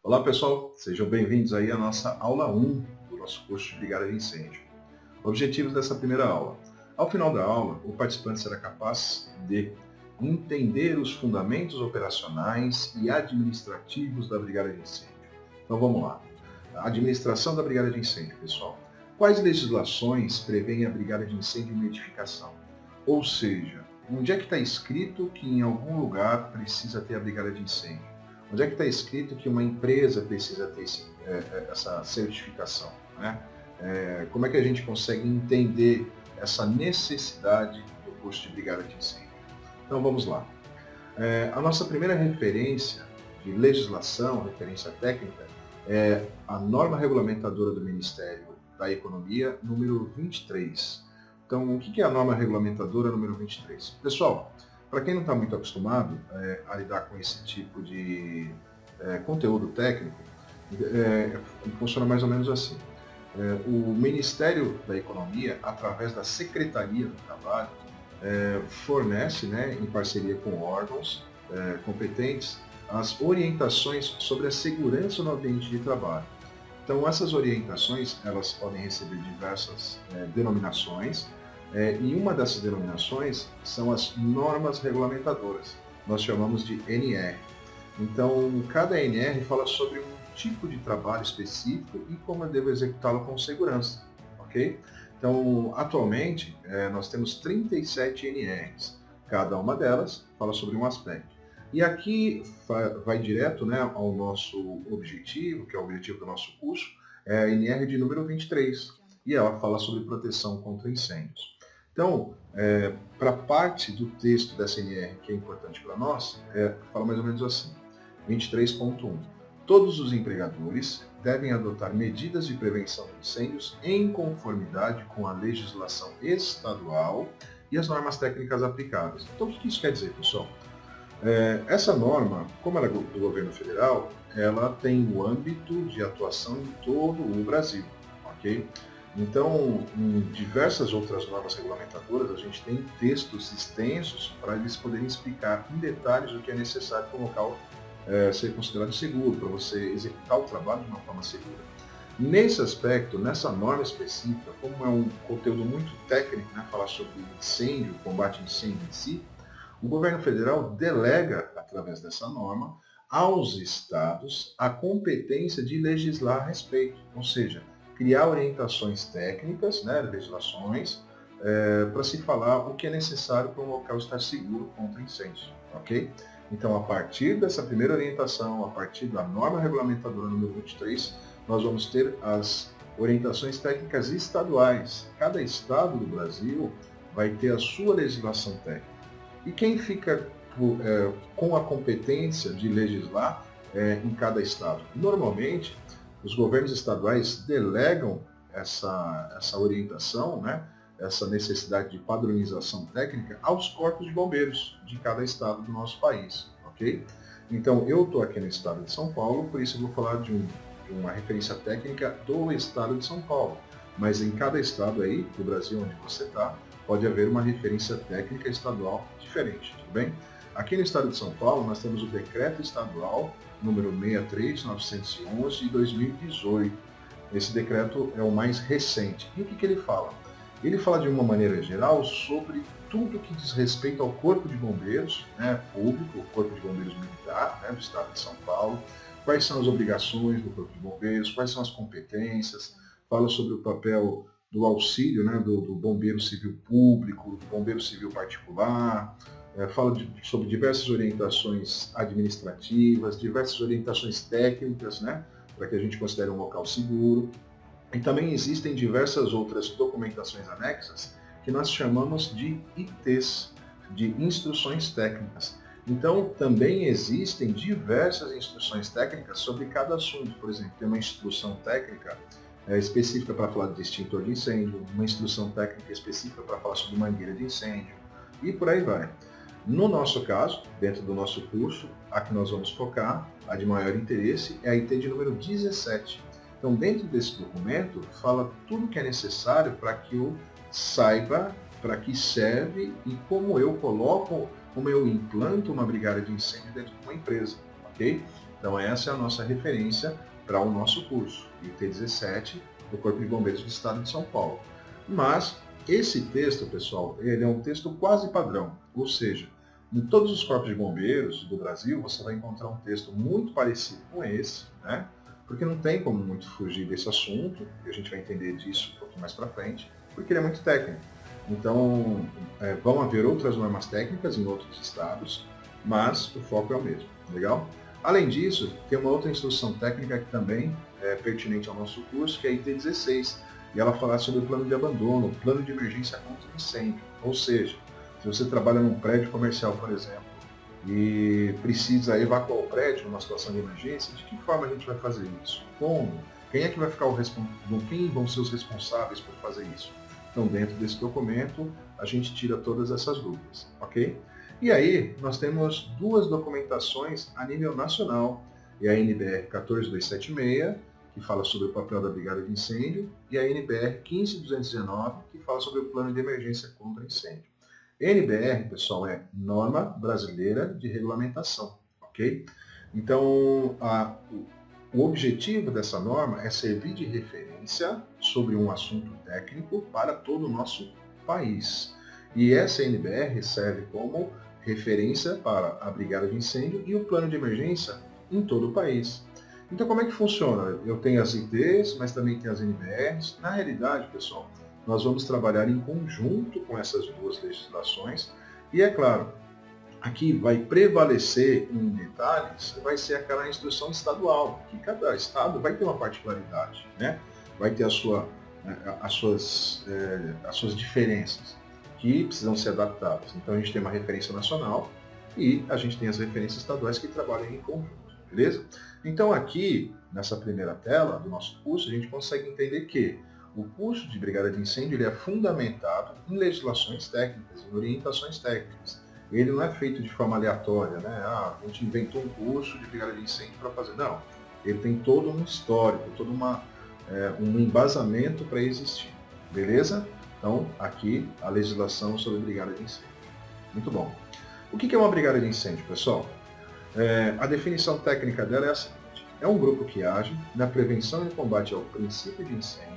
Olá pessoal, sejam bem-vindos aí à nossa aula 1 do nosso curso de Brigada de Incêndio. Objetivos dessa primeira aula. Ao final da aula, o participante será capaz de entender os fundamentos operacionais e administrativos da Brigada de Incêndio. Então vamos lá. A administração da Brigada de Incêndio, pessoal. Quais legislações prevêem a Brigada de Incêndio em uma edificação? Ou seja, onde é que está escrito que em algum lugar precisa ter a Brigada de Incêndio? Onde é que está escrito que uma empresa precisa ter essa certificação? Né? Como é que a gente consegue entender essa necessidade do curso de Brigada de Incêndio? Então vamos lá. A nossa primeira referência de legislação, referência técnica, é a norma regulamentadora do Ministério da Economia, número 23. Então, o que é a norma regulamentadora número 23? Pessoal, para quem não está muito acostumado a lidar com esse tipo de conteúdo técnico, funciona mais ou menos assim. O Ministério da Economia, através da Secretaria do Trabalho, fornece, em parceria com órgãos competentes, as orientações sobre a segurança no ambiente de trabalho. Então, essas orientações, elas podem receber diversas denominações, e uma dessas denominações são as normas regulamentadoras. Nós chamamos de NR. Então, cada NR fala sobre um tipo de trabalho específico e como eu devo executá-lo com segurança, ok? Então, atualmente, nós temos 37 NRs. Cada uma delas fala sobre um aspecto. E aqui vai direto ao nosso objetivo, que é o objetivo do nosso curso, é a NR de número 23, e ela fala sobre proteção contra incêndios. Então, para parte do texto dessa NR que é importante para nós, fala mais ou menos assim, 23.1. Todos os empregadores devem adotar medidas de prevenção de incêndios em conformidade com a legislação estadual e as normas técnicas aplicáveis. Então, o que isso quer dizer, pessoal? Essa norma, como ela é do governo federal, ela tem o âmbito de atuação em todo o Brasil, ok? Então, em diversas outras normas regulamentadoras, a gente tem textos extensos para eles poderem explicar em detalhes o que é necessário para o local ser considerado seguro, para você executar o trabalho de uma forma segura. Nesse aspecto, nessa norma específica, como é um conteúdo muito técnico, falar sobre incêndio, combate a incêndio em si, o governo federal delega, através dessa norma, aos estados a competência de legislar a respeito, ou seja, criar orientações técnicas, legislações, para se falar o que é necessário para um local estar seguro contra incêndios, ok? Então, a partir dessa primeira orientação, a partir da norma regulamentadora número 23, nós vamos ter as orientações técnicas estaduais. Cada estado do Brasil vai ter a sua legislação técnica. E quem fica com a competência de legislar em cada estado? Normalmente, os governos estaduais delegam essa orientação, essa necessidade de padronização técnica aos corpos de bombeiros de cada estado do nosso país, ok? Então, eu estou aqui no estado de São Paulo, por isso eu vou falar de uma referência técnica do estado de São Paulo. Mas em cada estado aí do Brasil onde você está, pode haver uma referência técnica estadual diferente, tudo bem? Aqui no estado de São Paulo, nós temos o Decreto Estadual número 63911 de 2018. Esse decreto é o mais recente. E o que ele fala? Ele fala de uma maneira geral sobre tudo que diz respeito ao Corpo de Bombeiros público, o Corpo de Bombeiros Militar do estado de São Paulo, quais são as obrigações do Corpo de Bombeiros, quais são as competências, fala sobre o papel do auxílio do bombeiro civil público, do bombeiro civil particular, fala sobre diversas orientações administrativas, diversas orientações técnicas, para que a gente considere um local seguro. E também existem diversas outras documentações anexas que nós chamamos de ITs, de instruções técnicas. Então, também existem diversas instruções técnicas sobre cada assunto. Por exemplo, tem uma instrução técnica específica para falar de extintor de incêndio, uma instrução técnica específica para falar sobre mangueira de incêndio, e por aí vai. No nosso caso, dentro do nosso curso, a que nós vamos focar, a de maior interesse, é a IT de número 17. Então, dentro desse documento, fala tudo o que é necessário para que eu saiba para que serve e como eu implanto uma brigada de incêndio dentro de uma empresa, ok? Então essa é a nossa referência para o nosso curso, IT-17, do Corpo de Bombeiros do Estado de São Paulo. Mas esse texto, pessoal, ele é um texto quase padrão, ou seja, em todos os corpos de bombeiros do Brasil, você vai encontrar um texto muito parecido com esse, né? Porque não tem como muito fugir desse assunto, e a gente vai entender disso um pouquinho mais para frente, porque ele é muito técnico. Então, vão haver outras normas técnicas em outros estados, mas o foco é o mesmo, legal? Além disso, tem uma outra instrução técnica que também é pertinente ao nosso curso, que é a IT-16, e ela fala sobre o plano de abandono, plano de emergência contra incêndio. Ou seja, se você trabalha num prédio comercial, por exemplo, e precisa evacuar o prédio numa situação de emergência, de que forma a gente vai fazer isso? Como? Quem é que vai ficar quem vão ser os responsáveis por fazer isso? Então, dentro desse documento, a gente tira todas essas dúvidas, ok? E aí, nós temos duas documentações a nível nacional, e a NBR 14276, que fala sobre o papel da Brigada de Incêndio, e a NBR 15219, que fala sobre o plano de emergência contra incêndio. NBR, pessoal, é Norma Brasileira de Regulamentação, ok? Então, o objetivo dessa norma é servir de referência sobre um assunto técnico para todo o nosso país. E essa NBR serve como referência para a Brigada de Incêndio e o plano de emergência em todo o país. Então, como é que funciona? Eu tenho as ITs, mas também tenho as NBRs. Na realidade, pessoal, nós vamos trabalhar em conjunto com essas duas legislações e, é claro, aqui vai prevalecer em detalhes, vai ser aquela instrução estadual, que cada estado vai ter uma particularidade, né? Vai ter as suas diferenças que precisam ser adaptadas. Então a gente tem uma referência nacional e a gente tem as referências estaduais que trabalham em conjunto, beleza? Então aqui, nessa primeira tela do nosso curso, a gente consegue entender que o curso de Brigada de Incêndio ele é fundamentado em legislações técnicas, em orientações técnicas. Ele não é feito de forma aleatória, né? A gente inventou um curso de Brigada de Incêndio para fazer. Não, ele tem todo um histórico, todo um embasamento para existir, beleza? Então, aqui a legislação sobre Brigada de Incêndio. Muito bom. O que é uma Brigada de Incêndio, pessoal? A definição técnica dela é a seguinte: é um grupo que age na prevenção e combate ao princípio de incêndio,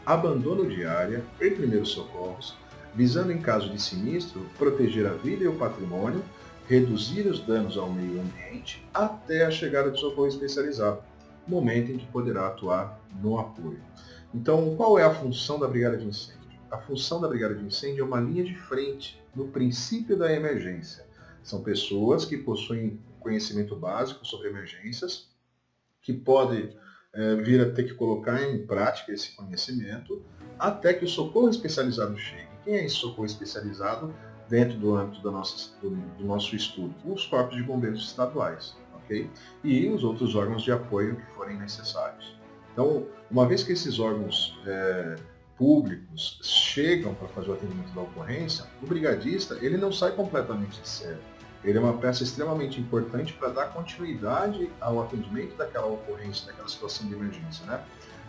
abandono de área e primeiros socorros, visando em caso de sinistro, proteger a vida e o patrimônio, reduzir os danos ao meio ambiente até a chegada de socorro especializado, momento em que poderá atuar no apoio. Então, qual é a função da Brigada de Incêndio? A função da Brigada de Incêndio é uma linha de frente no princípio da emergência. São pessoas que possuem conhecimento básico sobre emergências, que podem vir a ter que colocar em prática esse conhecimento até que o socorro especializado chegue. Quem é esse socorro especializado dentro do âmbito do nosso estudo? Os corpos de bombeiros estaduais, ok? E os outros órgãos de apoio que forem necessários. Então, uma vez que esses órgãos públicos chegam para fazer o atendimento da ocorrência, o brigadista ele não sai completamente de cero. Ele é uma peça extremamente importante para dar continuidade ao atendimento daquela ocorrência, daquela situação de emergência, né?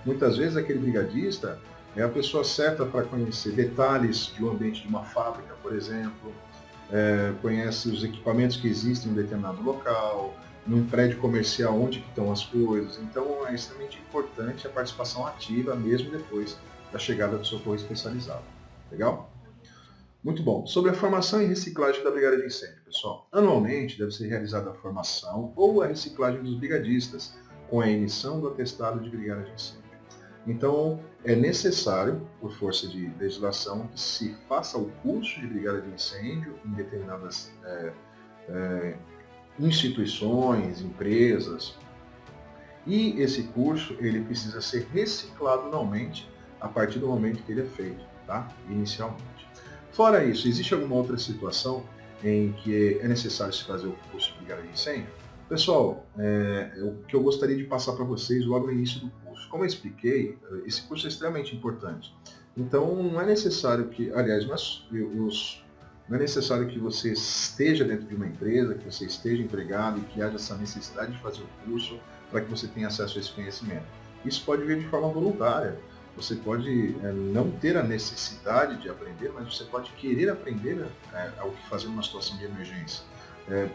Muitas vezes aquele brigadista é a pessoa certa para conhecer detalhes de um ambiente de uma fábrica, por exemplo, conhece os equipamentos que existem em um determinado local, num prédio comercial onde estão as coisas. Então é extremamente importante a participação ativa mesmo depois da chegada do socorro especializado. Legal? Muito bom. Sobre a formação e reciclagem da Brigada de Incêndio, pessoal. Anualmente deve ser realizada a formação ou a reciclagem dos brigadistas, com a emissão do atestado de Brigada de Incêndio. Então, é necessário, por força de legislação, que se faça o curso de Brigada de Incêndio em determinadas instituições, empresas. E esse curso ele precisa ser reciclado anualmente a partir do momento que ele é feito, tá? Inicialmente. Fora isso, existe alguma outra situação em que é necessário se fazer o curso de Brigada de Incêndio? Pessoal, o que eu gostaria de passar para vocês logo no início do curso. Como eu expliquei, esse curso é extremamente importante. Então, não é necessário que, aliás, não é necessário que você esteja dentro de uma empresa, que você esteja empregado e que haja essa necessidade de fazer o curso para que você tenha acesso a esse conhecimento. Isso pode vir de forma voluntária. Você pode não ter a necessidade de aprender, mas você pode querer aprender o que fazer numa situação de emergência.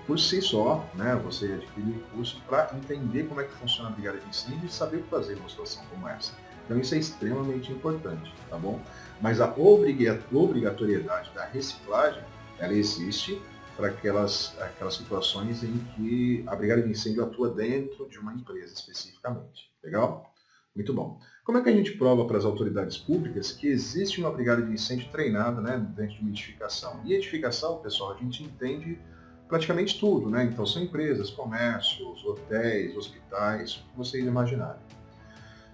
por si só, né, você adquirir o curso para entender como é que funciona a brigada de incêndio e saber o que fazer numa situação como essa. Então isso é extremamente importante, tá bom? Mas a obrigatoriedade da reciclagem, ela existe para aquelas situações em que a brigada de incêndio atua dentro de uma empresa especificamente. Legal? Muito bom. Como é que a gente prova para as autoridades públicas que existe uma brigada de incêndio treinada, né, dentro de uma edificação? E edificação, pessoal, a gente entende praticamente tudo, né? Então são empresas, comércios, hotéis, hospitais, o que vocês imaginarem.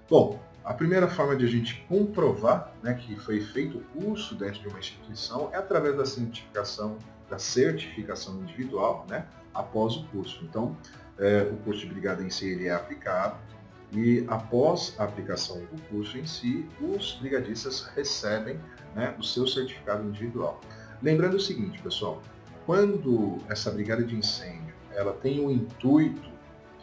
Bom, a primeira forma de a gente comprovar, né, que foi feito o curso dentro de uma instituição é através da certificação individual, né, após o curso. Então, o curso de brigada em si ele é aplicado e após a aplicação do curso em si, os brigadistas recebem, né, o seu certificado individual. Lembrando o seguinte, pessoal, quando essa brigada de incêndio ela tem o intuito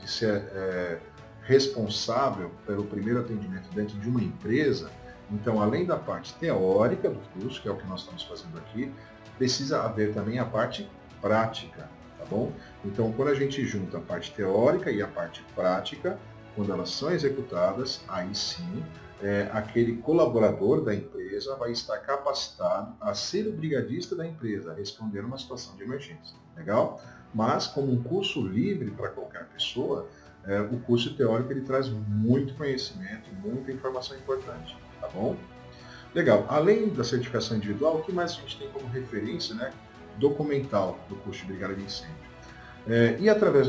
de ser responsável pelo primeiro atendimento dentro de uma empresa, então além da parte teórica do curso, que é o que nós estamos fazendo aqui, precisa haver também a parte prática, tá bom? Então quando a gente junta a parte teórica e a parte prática, quando elas são executadas, aí sim, aquele colaborador da empresa vai estar capacitado a ser o brigadista da empresa, a responder uma situação de emergência. Legal? Mas, como um curso livre para qualquer pessoa, o curso teórico ele traz muito conhecimento, muita informação importante. Tá bom? Legal. Além da certificação individual, o que mais a gente tem como referência, né, documental do curso de brigada de incêndio? E através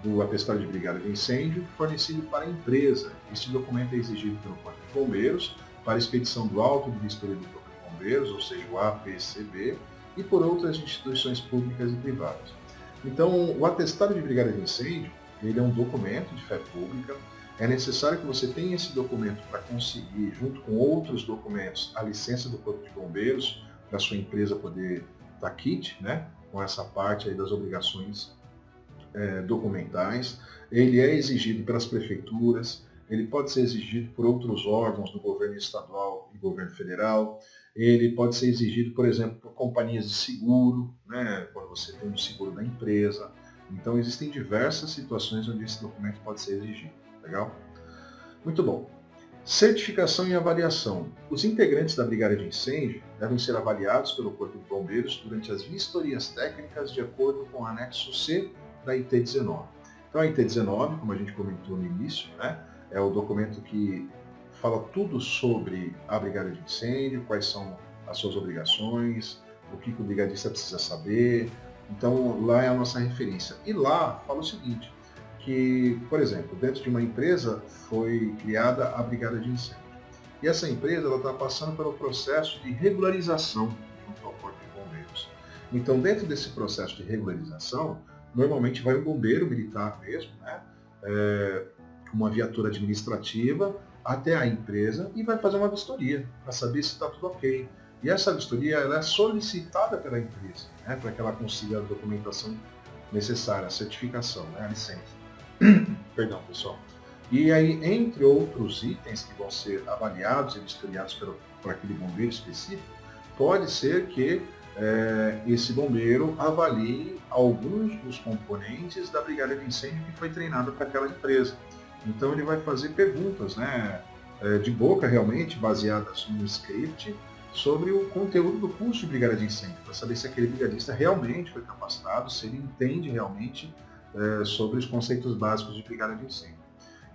do atestado de brigada de incêndio fornecido para a empresa. Este documento é exigido pelo Corpo de Bombeiros para expedição do auto de vistoria do Corpo de Bombeiros, ou seja, o APCB, e por outras instituições públicas e privadas. Então, o atestado de brigada de incêndio, ele é um documento de fé pública. É necessário que você tenha esse documento para conseguir, junto com outros documentos, a licença do Corpo de Bombeiros, para a sua empresa poder dar kit, né, com essa parte aí das obrigações documentais. Ele é exigido pelas prefeituras, ele pode ser exigido por outros órgãos do governo estadual e governo federal, ele pode ser exigido, por exemplo, por companhias de seguro, né, quando você tem um seguro da empresa. Então existem diversas situações onde esse documento pode ser exigido. Legal? Muito bom. Certificação e avaliação. Os integrantes da brigada de incêndio devem ser avaliados pelo Corpo de Bombeiros durante as vistorias técnicas de acordo com o anexo C da IT-19. Então a IT-19, como a gente comentou no início, né, é o documento que fala tudo sobre a brigada de incêndio, quais são as suas obrigações, o que o brigadista precisa saber. Então lá é a nossa referência. E lá fala o seguinte, que, por exemplo, dentro de uma empresa foi criada a brigada de incêndio. E essa empresa está passando pelo processo de regularização junto ao Corpo de Bombeiros. Então, dentro desse processo de regularização, normalmente vai um bombeiro militar mesmo, né, uma viatura administrativa, até a empresa e vai fazer uma vistoria para saber se está tudo ok. E essa vistoria ela é solicitada pela empresa, né, para que ela consiga a documentação necessária, a certificação, né, a licença. Perdão, pessoal. E aí, entre outros itens que vão ser avaliados e vistoriados por aquele bombeiro específico, pode ser que esse bombeiro avalie alguns dos componentes da brigada de incêndio que foi treinada para aquela empresa. Então ele vai fazer perguntas, né, de boca realmente, baseadas no script, sobre o conteúdo do curso de brigada de incêndio, para saber se aquele brigadista realmente foi capacitado, se ele entende realmente sobre os conceitos básicos de brigada de incêndio.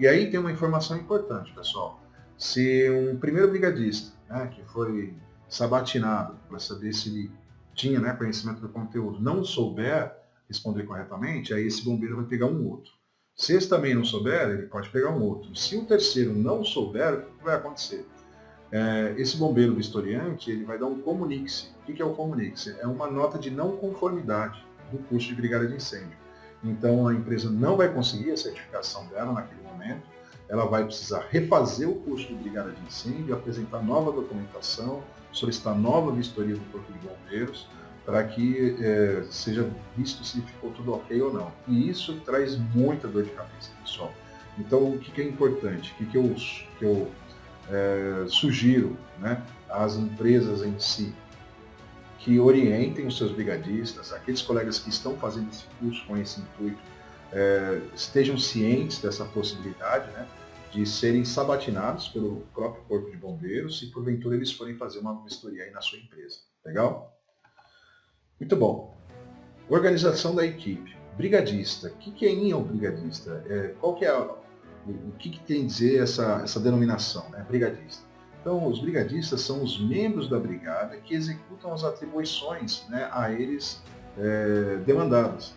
E aí tem uma informação importante, pessoal. Se um primeiro brigadista, né, que foi sabatinado para saber se ele tinha, né, conhecimento do conteúdo, não souber responder corretamente, aí esse bombeiro vai pegar um outro. Se esse também não souber, ele pode pegar um outro. Se o terceiro não souber, o que vai acontecer? Esse bombeiro vistoriante ele vai dar um comunique-se. O que é o comunique-se? É uma nota de não conformidade do curso de brigada de incêndio. Então a empresa não vai conseguir a certificação dela naquele momento, ela vai precisar refazer o curso de brigada de incêndio, apresentar nova documentação, solicitar nova vistoria do Corpo de Bombeiros, para que seja visto se ficou tudo ok ou não. E isso traz muita dor de cabeça, pessoal. Então o que é importante? O que eu sugiro, né, às empresas em si? que orientem os seus brigadistas, aqueles colegas que estão fazendo esse curso com esse intuito, estejam cientes dessa possibilidade, né, de serem sabatinados pelo próprio Corpo de Bombeiros se porventura eles forem fazer uma vistoria aí na sua empresa. Legal? Muito bom. Organização da equipe. Brigadista. O que é um brigadista? Qual que é o que tem a dizer essa denominação, né? Brigadista. Então, os brigadistas são os membros da brigada que executam as atribuições, né, a eles demandadas.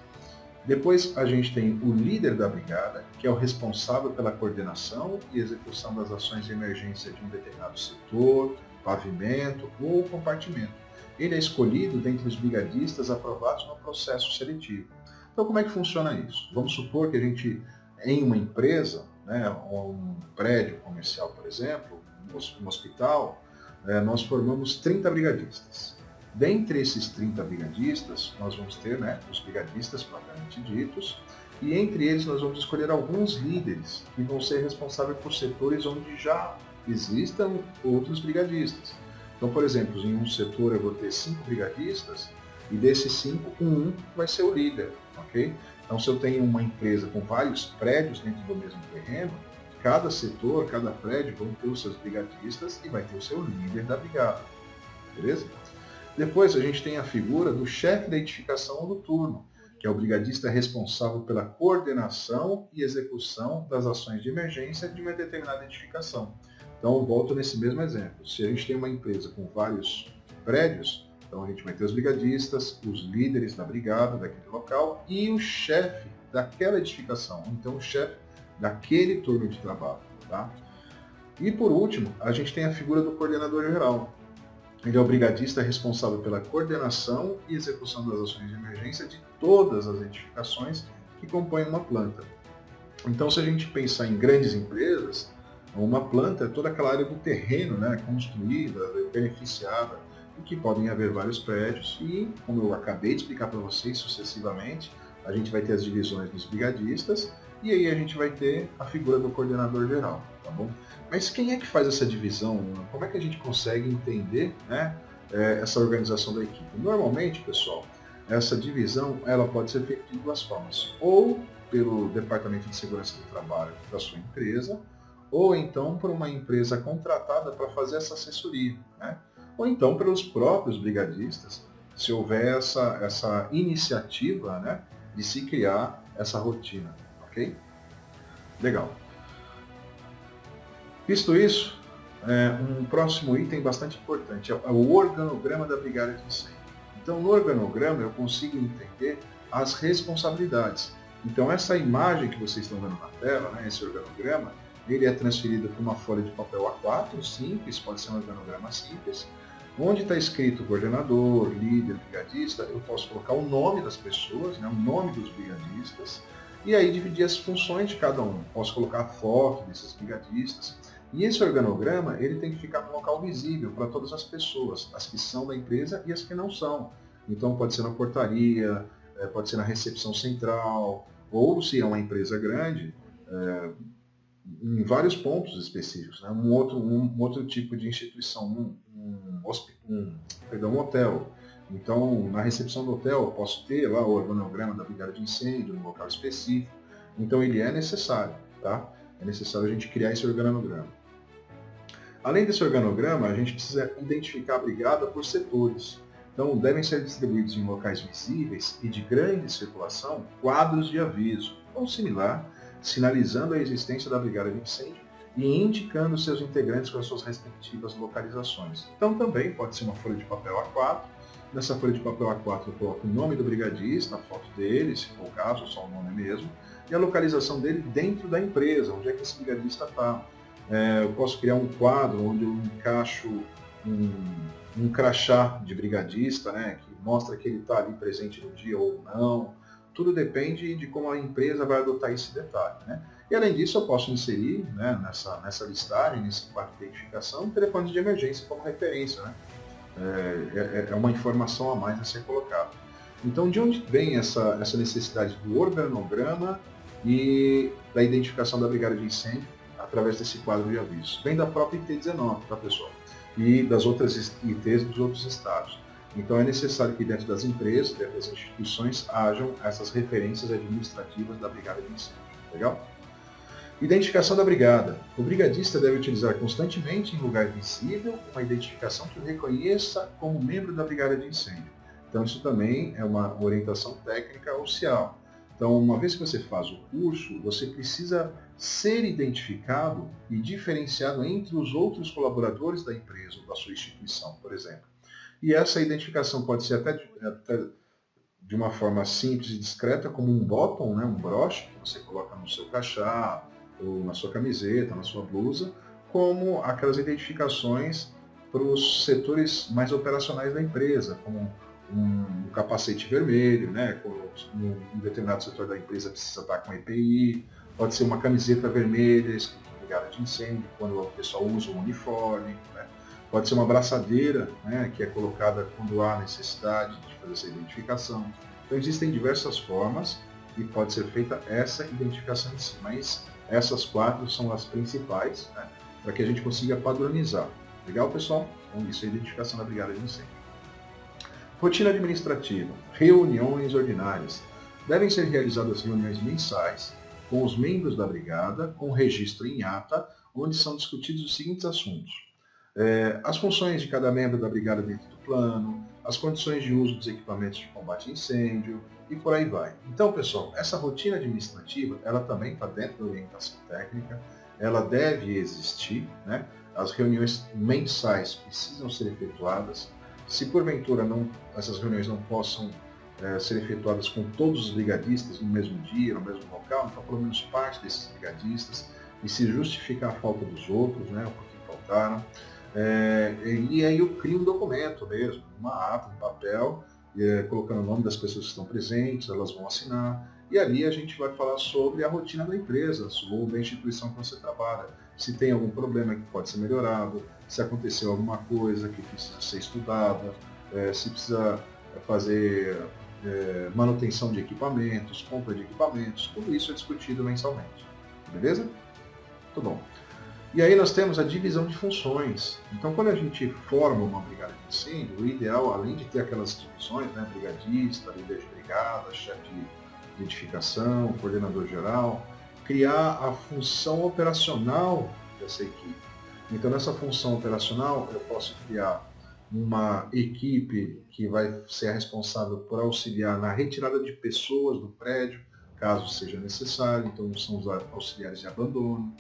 Depois a gente tem o líder da brigada, que é o responsável pela coordenação e execução das ações de emergência de um determinado setor, pavimento ou compartimento. Ele é escolhido dentre os brigadistas aprovados no processo seletivo. Então, como é que funciona isso? Vamos supor que a gente, em uma empresa, né, um prédio comercial, por exemplo, um hospital, nós formamos 30 brigadistas. Dentre esses 30 brigadistas, nós vamos ter, né, os brigadistas propriamente ditos, e entre eles nós vamos escolher alguns líderes que vão ser responsáveis por setores onde já existam outros brigadistas. Então, por exemplo, em um setor eu vou ter 5 brigadistas, e desses 5, um vai ser o líder, ok? Então, se eu tenho uma empresa com vários prédios dentro do mesmo terreno, cada setor, cada prédio vão ter os seus brigadistas e vai ter o seu líder da brigada, beleza? Depois a gente tem a figura do chefe da edificação ou do turno, que é o brigadista responsável pela coordenação e execução das ações de emergência de uma determinada edificação. Então eu volto nesse mesmo exemplo. Se a gente tem uma empresa com vários prédios, então a gente vai ter os brigadistas, os líderes da brigada daquele local e o chefe daquela edificação, então o chefe daquele turno de trabalho. Tá? E por último, a gente tem a figura do coordenador geral. Ele é o brigadista responsável pela coordenação e execução das ações de emergência de todas as edificações que compõem uma planta. Então, se a gente pensar em grandes empresas, uma planta é toda aquela área do terreno, né, construída, beneficiada, e que podem haver vários prédios e, como eu acabei de explicar para vocês sucessivamente, a gente vai ter as divisões dos brigadistas e aí a gente vai ter a figura do coordenador geral, tá bom? Mas quem é que faz essa divisão? Como é que a gente consegue entender, né, essa organização da equipe? Normalmente, pessoal, essa divisão ela pode ser feita de duas formas. Ou pelo Departamento de Segurança do Trabalho da sua empresa, ou então por uma empresa contratada para fazer essa assessoria, né? Ou então pelos próprios brigadistas, se houver essa iniciativa, né, de se criar essa rotina, ok? Legal. Visto isso, um próximo item bastante importante é o organograma da brigada de incêndio. Então, no organograma eu consigo entender as responsabilidades. Então, essa imagem que vocês estão vendo na tela, né, esse organograma, ele é transferido para uma folha de papel A4, simples, pode ser um organograma simples, onde está escrito coordenador, líder, brigadista, eu posso colocar o nome das pessoas, né, o nome dos brigadistas, e aí dividir as funções de cada um. Posso colocar a foto desses brigadistas. E esse organograma ele tem que ficar no local visível para todas as pessoas, as que são da empresa e as que não são. Então pode ser na portaria, pode ser na recepção central, ou se é uma empresa grande, em vários pontos específicos. Né? Um outro tipo de instituição, um hotel. Então, na recepção do hotel, eu posso ter lá o organograma da brigada de incêndio, no local específico. Então, ele é necessário, tá? É necessário a gente criar esse organograma. Além desse organograma, a gente precisa identificar a brigada por setores. Então, devem ser distribuídos em locais visíveis e de grande circulação quadros de aviso, ou similar, sinalizando a existência da brigada de incêndio e indicando seus integrantes com as suas respectivas localizações. Então, também pode ser uma folha de papel A4. Nessa folha de papel A4 eu coloco o nome do brigadista, a foto dele, se for o caso, só o nome mesmo, e a localização dele dentro da empresa, onde é que esse brigadista está. Eu posso criar um quadro onde eu encaixo um crachá de brigadista, né, que mostra que ele está ali presente no dia ou não. Tudo depende de como a empresa vai adotar esse detalhe, né? E além disso, eu posso inserir, né, nessa listagem, nesse quadro de identificação, telefones de emergência como referência, né? É uma informação a mais a ser colocada. Então, de onde vem essa necessidade do organograma e da identificação da brigada de incêndio através desse quadro de aviso? Vem da própria IT 19, tá, pessoal? E das outras ITs dos outros estados. Então é necessário que dentro das empresas, dentro das instituições, hajam essas referências administrativas da brigada de incêndio. Legal? Identificação da brigada. O brigadista deve utilizar constantemente em lugar visível uma identificação que o reconheça como membro da brigada de incêndio. Então isso também é uma orientação técnica oficial. Então, uma vez que você faz o curso, você precisa ser identificado e diferenciado entre os outros colaboradores da empresa ou da sua instituição, por exemplo. E essa identificação pode ser até de uma forma simples e discreta, como um bottom, né, um broche, que você coloca no seu crachá, ou na sua camiseta, na sua blusa, como aquelas identificações para os setores mais operacionais da empresa, como um capacete vermelho, né, um determinado setor da empresa precisa estar com EPI, pode ser uma camiseta vermelha, escrito brigada de incêndio, quando o pessoal usa um uniforme, né? Pode ser uma braçadeira, né, que é colocada quando há necessidade de fazer essa identificação. Então existem diversas formas e pode ser feita essa identificação em si, mas essas 4 são as principais, né, para que a gente consiga padronizar. Legal, pessoal? Então isso é a identificação da brigada de incêndio. Rotina administrativa. Reuniões ordinárias. Devem ser realizadas reuniões mensais com os membros da brigada, com registro em ata, onde são discutidos os seguintes assuntos. As funções de cada membro da brigada dentro do plano, as condições de uso dos equipamentos de combate a incêndio e por aí vai. Então, pessoal, essa rotina administrativa, ela também está dentro da orientação técnica, ela deve existir, né? As reuniões mensais precisam ser efetuadas. Se porventura essas reuniões não possam ser efetuadas com todos os brigadistas no mesmo dia, no mesmo local, então pelo menos parte desses brigadistas, e se justificar a falta dos outros, né, o que faltaram. E aí eu crio um documento mesmo, uma ata, um papel, colocando o nome das pessoas que estão presentes, elas vão assinar, e ali a gente vai falar sobre a rotina da empresa, ou da instituição que você trabalha, se tem algum problema que pode ser melhorado, se aconteceu alguma coisa que precisa ser estudada, se precisa fazer manutenção de equipamentos, compra de equipamentos, tudo isso é discutido mensalmente. Beleza? Muito bom. E aí nós temos a divisão de funções. Então, quando a gente forma uma brigada de incêndio, o ideal, além de ter aquelas divisões, né, brigadista, líder de brigada, chefe de edificação, coordenador geral, criar a função operacional dessa equipe. Então, nessa função operacional, eu posso criar uma equipe que vai ser responsável por auxiliar na retirada de pessoas do prédio, caso seja necessário. Então, são os auxiliares de abandono.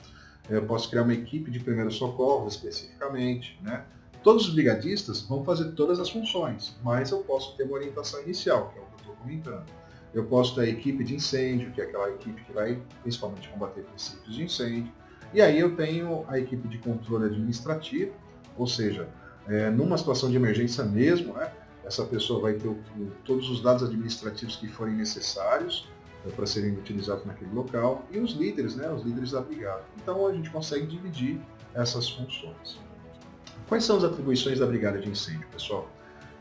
Eu posso criar uma equipe de primeiros socorros especificamente, né? Todos os brigadistas vão fazer todas as funções, mas eu posso ter uma orientação inicial, que é o que eu estou comentando. Eu posso ter a equipe de incêndio, que é aquela equipe que vai principalmente combater princípios de incêndio. E aí eu tenho a equipe de controle administrativo, ou seja, numa situação de emergência mesmo, né, essa pessoa vai ter todos os dados administrativos que forem necessários para serem utilizados naquele local, e os líderes, né, os líderes da brigada. Então a gente consegue dividir essas funções. Quais são as atribuições da brigada de incêndio, pessoal?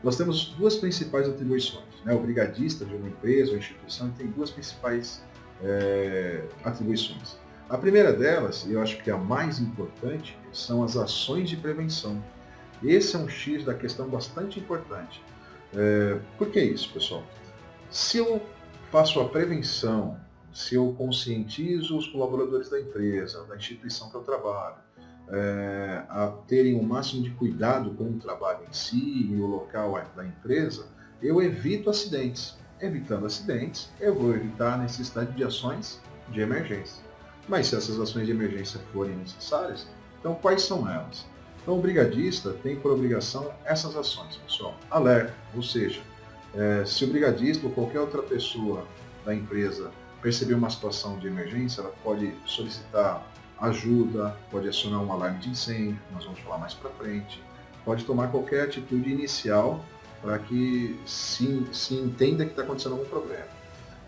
Nós temos 2 principais atribuições. Né? O brigadista de uma empresa ou instituição tem 2 principais atribuições. A primeira delas, e eu acho que é a mais importante, são as ações de prevenção. Esse é um X da questão bastante importante. Por que isso, pessoal? Se eu faço a prevenção, se eu conscientizo os colaboradores da empresa, da instituição que eu trabalho, a terem o máximo de cuidado com o trabalho em si e o local da empresa, eu evito acidentes. Evitando acidentes, eu vou evitar a necessidade de ações de emergência. Mas se essas ações de emergência forem necessárias, então quais são elas? Então o brigadista tem por obrigação essas ações, pessoal. Alerta, ou seja, se o brigadista ou qualquer outra pessoa da empresa perceber uma situação de emergência, ela pode solicitar ajuda, pode acionar um alarme de incêndio, que nós vamos falar mais para frente, pode tomar qualquer atitude inicial para que se entenda que está acontecendo algum problema.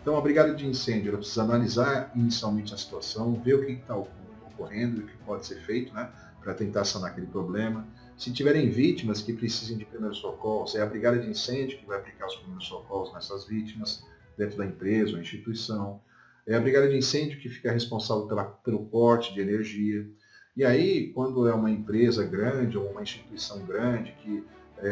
Então a brigada de incêndio ela precisa analisar inicialmente a situação, ver o que está ocorrendo e o que pode ser feito, né, para tentar sanar aquele problema. Se tiverem vítimas que precisem de primeiros socorros, é a brigada de incêndio que vai aplicar os primeiros socorros nessas vítimas, dentro da empresa ou instituição. É a brigada de incêndio que fica responsável pelo corte de energia. E aí, quando é uma empresa grande ou uma instituição grande que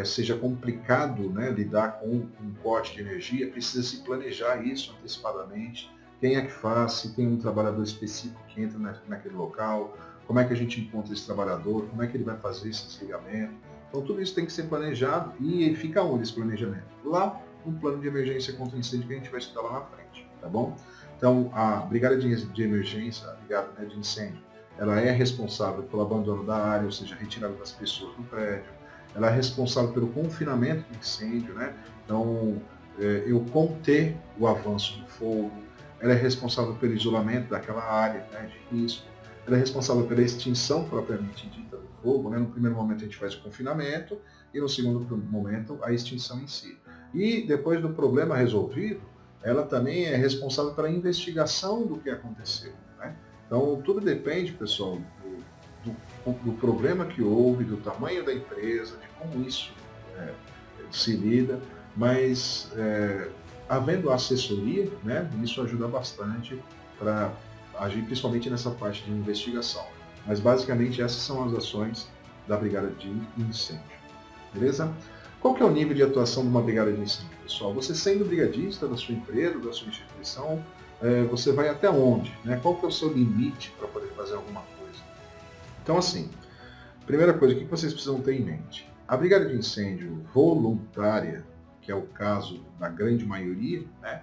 seja complicado, né, lidar com um corte de energia, precisa se planejar isso antecipadamente. Quem é que faz, se tem um trabalhador específico que entra naquele local, como é que a gente encontra esse trabalhador, como é que ele vai fazer esse desligamento. Então tudo isso tem que ser planejado e fica onde esse planejamento? Lá no plano de emergência contra incêndio que a gente vai estudar lá na frente, tá bom? Então a brigada de emergência, a brigada, né, de incêndio, ela é responsável pelo abandono da área, ou seja, a retirada das pessoas do prédio. Ela é responsável pelo confinamento do incêndio, né? Então, eu conter o avanço do fogo. Ela é responsável pelo isolamento daquela área, né, de risco. Ela é responsável pela extinção propriamente dita do fogo, né? No primeiro momento a gente faz o confinamento e no segundo momento a extinção em si. E depois do problema resolvido, ela também é responsável pela investigação do que aconteceu, né? Então, tudo depende, pessoal, do problema que houve, do tamanho da empresa, de como isso se lida, mas havendo assessoria, né, isso ajuda bastante para agir principalmente nessa parte de investigação. Mas basicamente essas são as ações da brigada de incêndio. Beleza? Qual que é o nível de atuação de uma brigada de incêndio, pessoal? Você sendo brigadista da sua empresa, da sua instituição, você vai até onde? Né? Qual que é o seu limite para poder fazer alguma coisa? Então, assim, primeira coisa, o que vocês precisam ter em mente? A brigada de incêndio voluntária, que é o caso da grande maioria, né?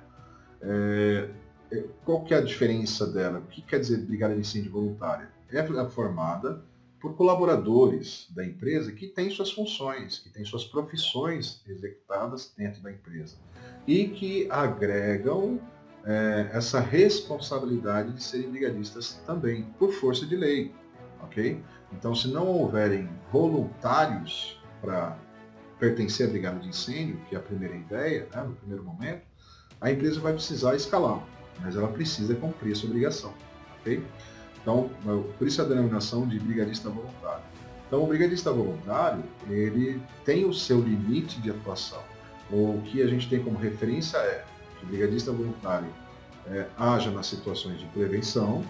Qual que é a diferença dela? O que quer dizer brigada de incêndio voluntária? É formada por colaboradores da empresa que têm suas funções, que têm suas profissões executadas dentro da empresa e que agregam essa responsabilidade de serem brigadistas também, por força de lei, ok? Então, se não houverem voluntários para pertencer à brigada de incêndio, que é a primeira ideia, né, no primeiro momento, a empresa vai precisar escalar, mas ela precisa cumprir essa obrigação, ok? Então, por isso a denominação de brigadista voluntário. Então, o brigadista voluntário, ele tem o seu limite de atuação. O que a gente tem como referência é que o brigadista voluntário haja nas situações de prevenção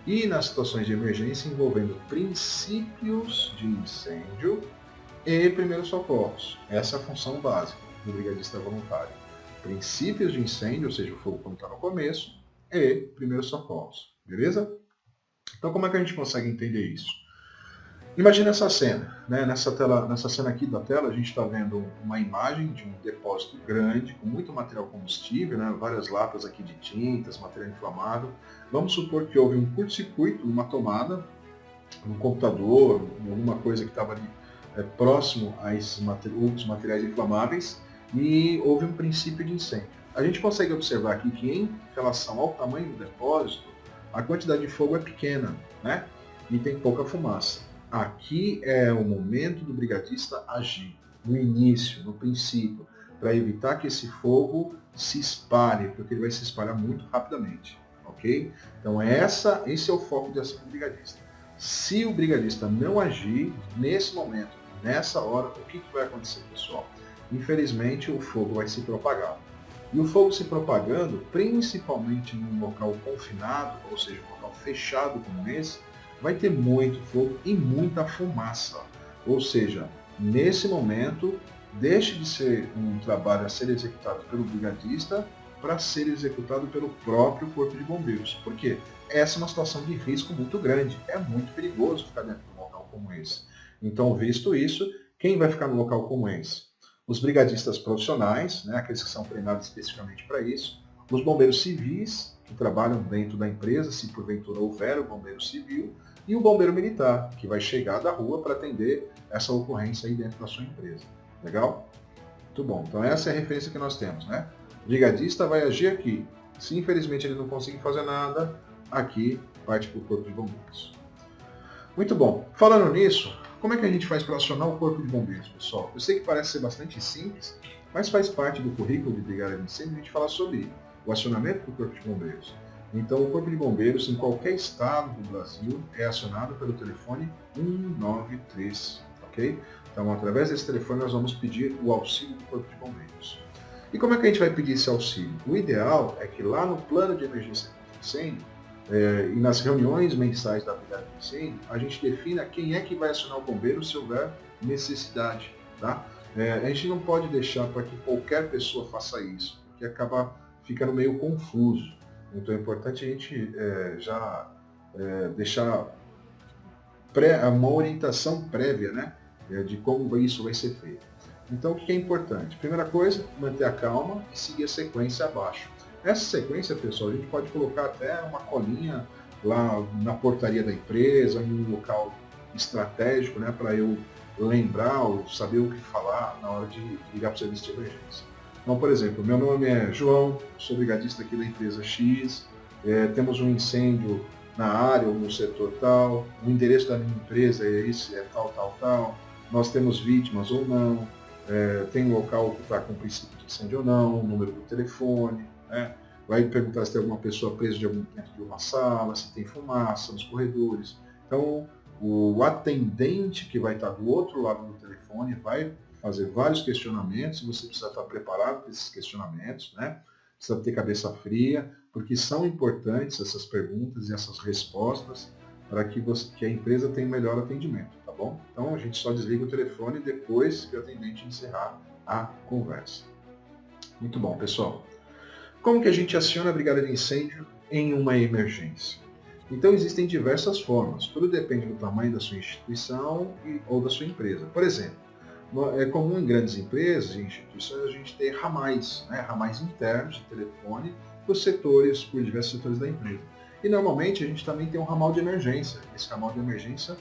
e nas situações de emergência envolvendo princípios de incêndio e primeiros socorros. Essa é a função básica do brigadista voluntário. Princípios de incêndio, ou seja, o fogo quando está no começo, e primeiros socorros. Beleza? Então, como é que a gente consegue entender isso? Imagina essa cena, né? Nessa cena aqui da tela, a gente está vendo uma imagem de um depósito grande, com muito material combustível, né? Várias latas aqui de tintas, material inflamável. Vamos supor que houve um curto-circuito numa tomada, num computador, em alguma coisa que estava ali próximo a esses outros materiais inflamáveis, e houve um princípio de incêndio. A gente consegue observar aqui que, em relação ao tamanho do depósito, a quantidade de fogo é pequena, né? E tem pouca fumaça. Aqui é o momento do brigadista agir, no início, no princípio, para evitar que esse fogo se espalhe, porque ele vai se espalhar muito rapidamente, ok? Então esse é o foco de ação do brigadista. Se o brigadista não agir nesse momento, nessa hora, o que vai acontecer, pessoal? Infelizmente, o fogo vai se propagar. E o fogo se propagando, principalmente num local confinado, ou seja, um local fechado como esse, vai ter muito fogo e muita fumaça. Ou seja, nesse momento, deixe de ser um trabalho a ser executado pelo brigadista para ser executado pelo próprio Corpo de Bombeiros. Por quê? Essa é uma situação de risco muito grande. É muito perigoso ficar dentro de um local como esse. Então, visto isso, quem vai ficar no local como esse? Os brigadistas profissionais, né, aqueles que são treinados especificamente para isso, os bombeiros civis, que trabalham dentro da empresa, se porventura houver o bombeiro civil, e o bombeiro militar, que vai chegar da rua para atender essa ocorrência aí dentro da sua empresa. Legal? Muito bom. Então essa é a referência que nós temos, né? O brigadista vai agir aqui. Se infelizmente ele não conseguir fazer nada, aqui parte para o Corpo de Bombeiros. Muito bom. Falando nisso, como é que a gente faz para acionar o Corpo de Bombeiros, pessoal? Eu sei que parece ser bastante simples, mas faz parte do currículo de brigada de incêndio a gente falar sobre o acionamento do Corpo de Bombeiros. Então, o Corpo de Bombeiros, em qualquer estado do Brasil, é acionado pelo telefone 193, ok? Então, através desse telefone, nós vamos pedir o auxílio do Corpo de Bombeiros. E como é que a gente vai pedir esse auxílio? O ideal é que lá no plano de emergência contra incêndio, e nas reuniões mensais da brigada de incêndio, a gente defina quem é que vai acionar o bombeiro se houver necessidade, tá? A gente não pode deixar para que qualquer pessoa faça isso, porque acaba ficando meio confuso. Então é importante a gente deixar uma orientação prévia, né, de como isso vai ser feito. Então o que é importante? Primeira coisa, manter a calma e seguir a sequência abaixo. Essa sequência, pessoal, a gente pode colocar até uma colinha lá na portaria da empresa, em um local estratégico, né, para eu lembrar ou saber o que falar na hora de ligar para o serviço de emergência. Então, por exemplo, meu nome é João, sou brigadista aqui da empresa X, temos um incêndio na área ou no setor tal, o endereço da minha empresa é esse, é tal, tal, tal, nós temos vítimas ou não, tem um local que está com princípio de incêndio ou não, o número do telefone, né? Vai perguntar se tem alguma pessoa presa dentro de uma sala, se tem fumaça nos corredores. Então, o atendente que vai estar do outro lado do telefone vai fazer vários questionamentos, e você precisa estar preparado para esses questionamentos, né? Precisa ter cabeça fria, porque são importantes essas perguntas e essas respostas para que a empresa tenha um melhor atendimento, tá bom? Então a gente só desliga o telefone depois que o atendente encerrar a conversa. Muito bom, pessoal. Como que a gente aciona a brigada de incêndio em uma emergência? Então existem diversas formas, tudo depende do tamanho da sua instituição ou da sua empresa. Por exemplo, é comum em grandes empresas e instituições a gente ter ramais, né, ramais internos de telefone por diversos setores da empresa. E normalmente a gente também tem um ramal de emergência. Esse ramal de emergência,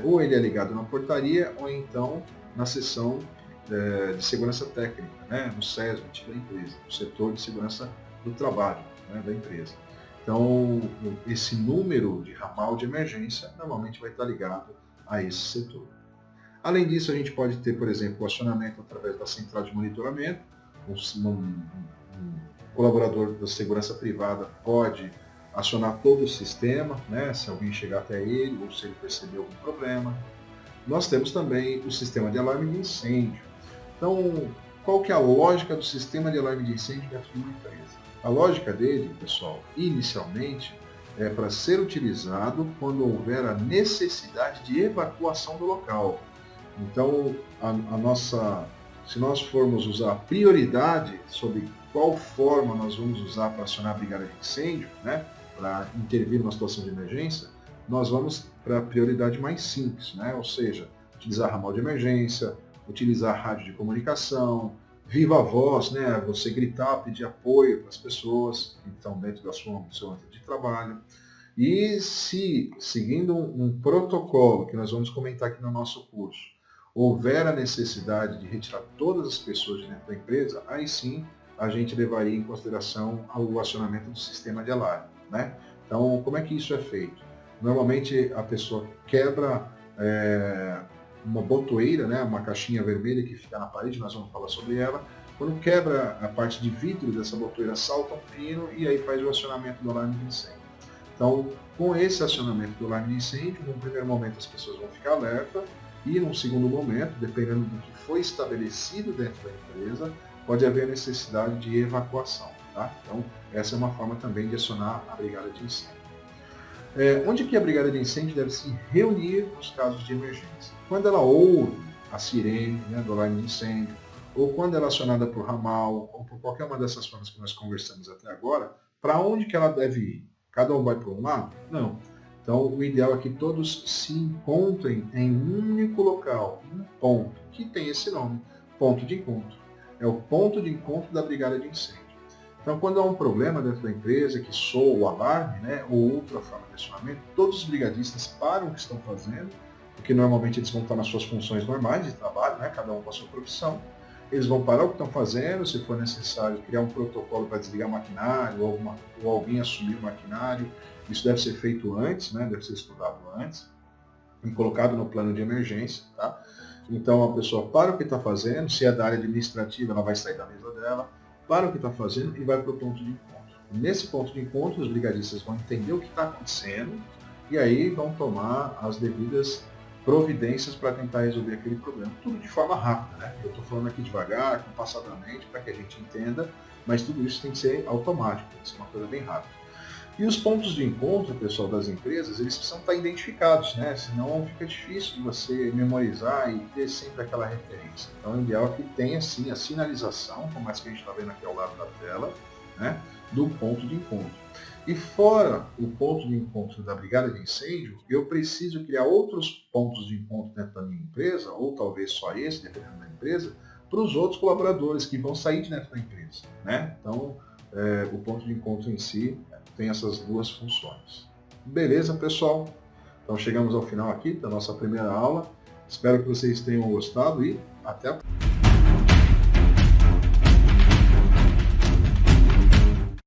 ou ele é ligado na portaria, ou então na seção de segurança técnica, né, no SESMIT da empresa, no setor de segurança do trabalho, né, da empresa. Então, esse número de ramal de emergência normalmente vai estar ligado a esse setor. Além disso, a gente pode ter, por exemplo, o acionamento através da central de monitoramento. Um colaborador da segurança privada pode acionar todo o sistema, né, se alguém chegar até ele ou se ele perceber algum problema. Nós temos também o sistema de alarme de incêndio. Então, qual que é a lógica do sistema de alarme de incêndio dentro de uma empresa? A lógica dele, pessoal, inicialmente, é para ser utilizado quando houver a necessidade de evacuação do local. Então, se nós formos usar prioridade sobre qual forma nós vamos usar para acionar a brigada de incêndio, né, para intervir numa situação de emergência, nós vamos para a prioridade mais simples, né, ou seja, utilizar ramal de emergência, utilizar rádio de comunicação, viva voz, né, você gritar, pedir apoio para as pessoas que estão dentro do seu ambiente de trabalho. E se, seguindo um protocolo que nós vamos comentar aqui no nosso curso, houver a necessidade de retirar todas as pessoas de dentro da empresa, aí sim a gente levaria em consideração o acionamento do sistema de alarme, né? Então, como é que isso é feito? Normalmente a pessoa quebra uma botoeira, né, uma caixinha vermelha que fica na parede, nós vamos falar sobre ela. Quando quebra a parte de vidro dessa botoeira, salta um pino e aí faz o acionamento do alarme de incêndio. Então, com esse acionamento do alarme de incêndio, no primeiro momento as pessoas vão ficar alerta e num segundo momento, dependendo do que foi estabelecido dentro da empresa, pode haver necessidade de evacuação. Tá? Então, essa é uma forma também de acionar a brigada de incêndio. Onde que a brigada de incêndio deve se reunir nos casos de emergência? Quando ela ouve a sirene, né, do alarme de incêndio, ou quando ela é acionada por ramal, ou por qualquer uma dessas formas que nós conversamos até agora, para onde que ela deve ir? Cada um vai para um lado? Não. Então, o ideal é que todos se encontrem em um único local, um ponto, que tem esse nome, ponto de encontro. É o ponto de encontro da brigada de incêndio. Então, quando há um problema dentro da empresa, que soa o alarme, né, ou outra forma de acionamento, todos os brigadistas param o que estão fazendo, porque normalmente eles vão estar nas suas funções normais de trabalho, né, cada um com a sua profissão. Eles vão parar o que estão fazendo, se for necessário criar um protocolo para desligar o maquinário, ou alguém assumir o maquinário. Isso deve ser feito antes, né, deve ser estudado antes, e colocado no plano de emergência. Tá? Então a pessoa para o que está fazendo, se é da área administrativa, ela vai sair da mesa dela, para o que está fazendo e vai para o ponto de encontro. Nesse ponto de encontro, os brigadistas vão entender o que está acontecendo e aí vão tomar as devidas providências para tentar resolver aquele problema. Tudo de forma rápida, né? Eu estou falando aqui devagar, compassadamente, para que a gente entenda, mas tudo isso tem que ser automático, tem que ser uma coisa bem rápida. E os pontos de encontro, pessoal, das empresas, eles precisam estar identificados, né? Senão fica difícil de você memorizar e ter sempre aquela referência. Então, o ideal é que tenha, sim, a sinalização, como essa que a gente está vendo aqui ao lado da tela, né? Do ponto de encontro. E fora o ponto de encontro da brigada de incêndio, eu preciso criar outros pontos de encontro dentro da minha empresa, ou talvez só esse, dependendo da empresa, para os outros colaboradores que vão sair de dentro da empresa, né? Então, o ponto de encontro em si tem essas duas funções. Beleza, pessoal? Então chegamos ao final aqui da nossa primeira aula. Espero que vocês tenham gostado e até a próxima.